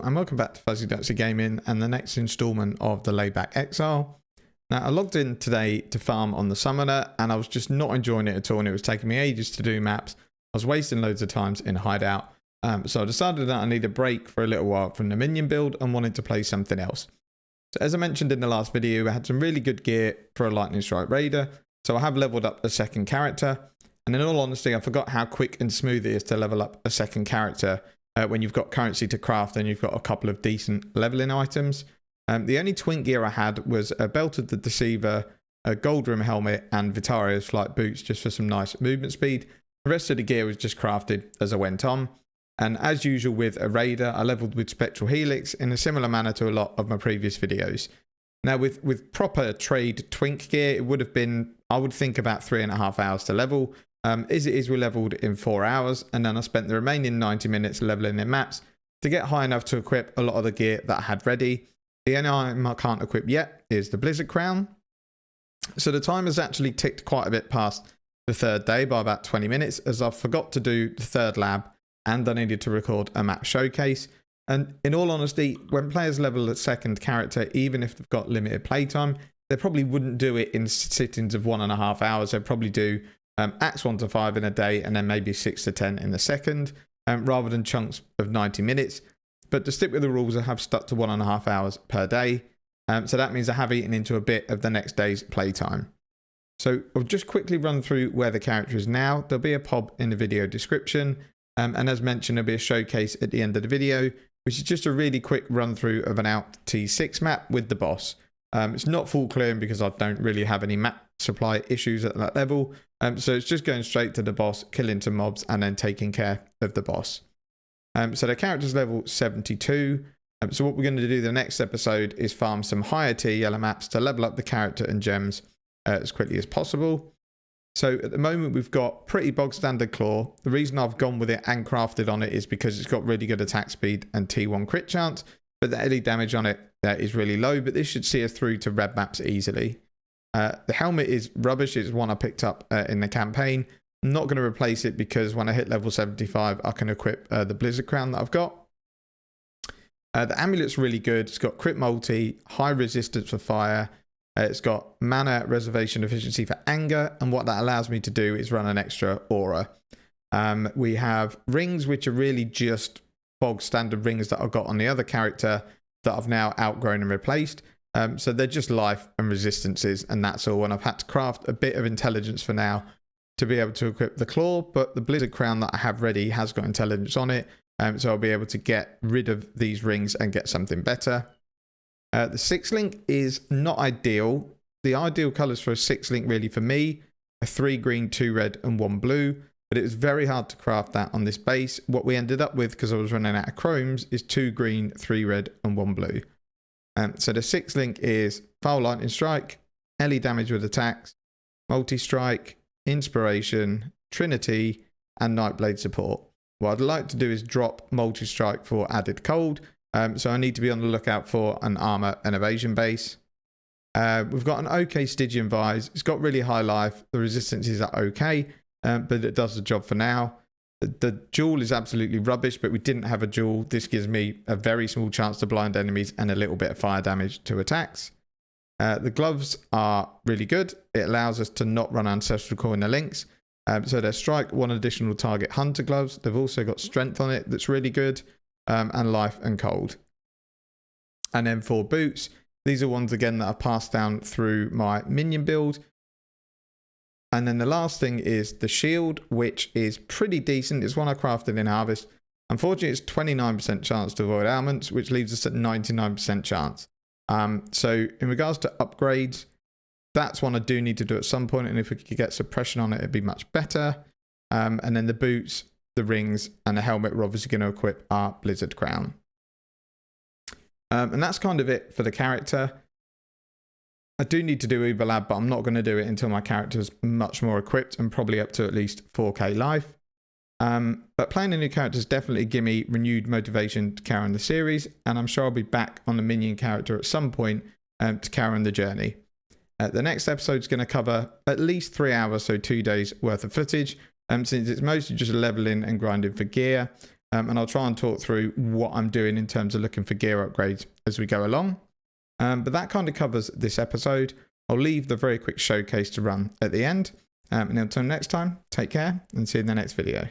and welcome back to Fuzzy Duxy Gaming and the next installment of the Back Exile. Now I logged in today to farm on the Summoner and I was just not enjoying it at all, and it was taking me ages to do maps. I was wasting loads of times in hideout, so I decided that I need a break for a little while from the minion build and wanted to play something else. So as I mentioned in the last video, I had some really good gear for a Lightning Strike Raider, so I have leveled up a second character, and in all honesty I forgot how quick and smooth it is to level up a second character when you've got currency to craft and you've got a couple of decent leveling items. The only twink gear I had was a Belt of the Deceiver, a Gold Rim helmet, and Vitaria's flight boots just for some nice movement speed. The rest of the gear was just crafted as I went on. And as usual with a Raider, I leveled with Spectral Helix in a similar manner to a lot of my previous videos. Now with proper trade twink gear, it would have been, I would think, about 3.5 hours to level. As it is, we leveled in 4 hours, and then I spent the remaining 90 minutes leveling in maps to get high enough to equip a lot of the gear that I had ready. The only item I can't equip yet is the Blizzard Crown. So the time has actually ticked quite a bit past the third day by about 20 minutes, as I forgot to do the third lab and I needed to record a map showcase. And in all honesty, when players level a second character, even if they've got limited playtime, they probably wouldn't do it in sittings of 1.5 hours. They'd probably do acts 1 to 5 in a day and then maybe 6 to 10 in the second, rather than chunks of 90 minutes. But to stick with the rules, I have stuck to 1.5 hours per day. So that means I have eaten into a bit of the next day's playtime. So I'll just quickly run through where the character is now. There'll be a POB in the video description. And as mentioned, there'll be a showcase at the end of the video, which is just a really quick run through of an out T6 map with the boss. It's not full clearing because I don't really have any map supply issues at that level. So it's just going straight to the boss, killing some mobs, and then taking care of the boss. So the character's level 72. So what we're going to do the next episode is farm some higher tier yellow maps to level up the character and gems as quickly as possible. So at the moment we've got pretty bog standard claw. The reason I've gone with it and crafted on it is because it's got really good attack speed and T1 crit chance, but the LE damage on it is really low, but this should see us through to red maps easily. The helmet is rubbish. It's one I picked up in the campaign. I'm not going to replace it because when I hit level 75 I can equip the Blizzard Crown that I've got. The amulet's really good. It's got crit multi, high resistance for fire. It's got mana reservation efficiency for anger, and what that allows me to do is run an extra aura. We have rings, which are really just bog standard rings that I've got on the other character that I've now outgrown and replaced. So they're just life and resistances, and that's all. And I've had to craft a bit of intelligence for now to be able to equip the claw, but the Blizzard Crown that I have ready has got intelligence on it, so I'll be able to get rid of these rings and get something better. The 6-link is not ideal. The ideal colours for a 6-link really for me are 3 green, 2 red and 1 blue, but it was very hard to craft that on this base. What we ended up with, because I was running out of chromes, is 2 green, 3 red and 1 blue. So the 6-link is Foul Lightning Strike, LE damage with attacks, multi-strike, inspiration, Trinity and Nightblade support. What I'd like to do is drop multi-strike for added cold. So I need to be on the lookout for an armor and evasion base. We've got an okay Stygian Vise. It's got really high life. The resistances are okay, but it does the job for now. The jewel is absolutely rubbish, but we didn't have a jewel. This gives me a very small chance to blind enemies and a little bit of fire damage to attacks. The gloves are really good. It allows us to not run Ancestral Core in the links. So they're strike, 1 additional target hunter gloves. They've also got strength on it that's really good. And life and cold. And then for boots, these are ones again that I passed down through my minion build. And then the last thing is the shield, which is pretty decent. It's one I crafted in Harvest. Unfortunately, it's 29% chance to avoid ailments, which leaves us at 99% chance. So in regards to upgrades, that's one I do need to do at some point, and if we could get suppression on it, it'd be much better. And then the boots, the rings and the helmet we're obviously going to equip our Blizzard Crown. And that's kind of it for the character. I do need to do Uber Lab, but I'm not going to do it until my character's much more equipped and probably up to at least 4k life. But playing a new character has definitely given me renewed motivation to carry on the series, and I'm sure I'll be back on the minion character at some point to carry on the journey. The next episode is going to cover at least 3 hours, so 2 days worth of footage. Since it's mostly just leveling and grinding for gear, and I'll try and talk through what I'm doing in terms of looking for gear upgrades as we go along. But that kind of covers this episode. I'll leave the very quick showcase to run at the end. And until next time, take care and see you in the next video.